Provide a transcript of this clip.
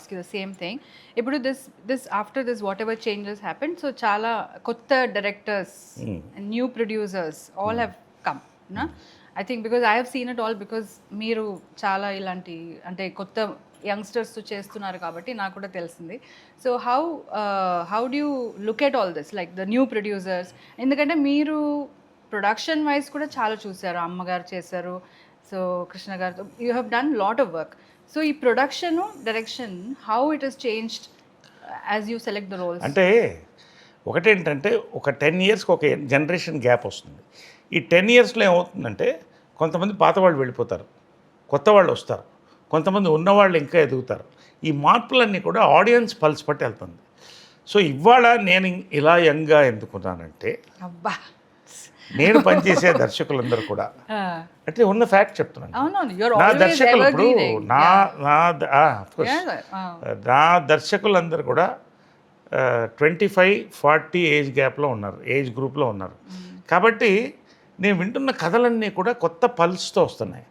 ask you the same thing. ఇప్పుడు this after this whatever changes happened, so చాలా కొత్త directors and new producers all have come, na? I think because I have seen it all because మీరు చాలా ఇలాంటి అంటే కొత్త యంగ్స్టర్స్తో చేస్తున్నారు కాబట్టి నాకు కూడా తెలిసింది. So how do you look at all this like the new producers? ఎందుకంటే మీరు ప్రొడక్షన్ వైజ్ కూడా చాలా చూసారు, అమ్మగారు చేశారు, సో కృష్ణ గారితో you have done lot of work. So ఈ production direction how it has changed as you select the roles? అంటే ఒకటేంటంటే ఒక 10 yearsకి ఒక జనరేషన్ గ్యాప్ వస్తుంది. ఈ 10 yearsలో ఏమవుతుందంటే కొంతమంది పాత వాళ్ళు వెళ్ళిపోతారు, కొత్త వాళ్ళు వస్తారు, కొంతమంది ఉన్నవాళ్ళు ఇంకా ఎదుగుతారు. ఈ మార్పులన్నీ కూడా ఆడియన్స్ పల్స్ పట్టి వెళ్తుంది. సో ఇవాళ నేను ఇలా యంగ్గా ఎందుకున్నానంటే అబ్బా, నేను పనిచేసే దర్శకులందరూ కూడా అంటే ఉన్న ఫ్యాక్ట్ చెప్తున్నాను. నా దర్శకులు ఇప్పుడు నా దర్శకులందరూ కూడా 25-40 ఏజ్ గ్యాప్లో ఉన్నారు, ఏజ్ గ్రూప్లో ఉన్నారు. కాబట్టి నేను వింటున్న కథలన్నీ కూడా కొత్త పల్స్తో వస్తున్నాయి.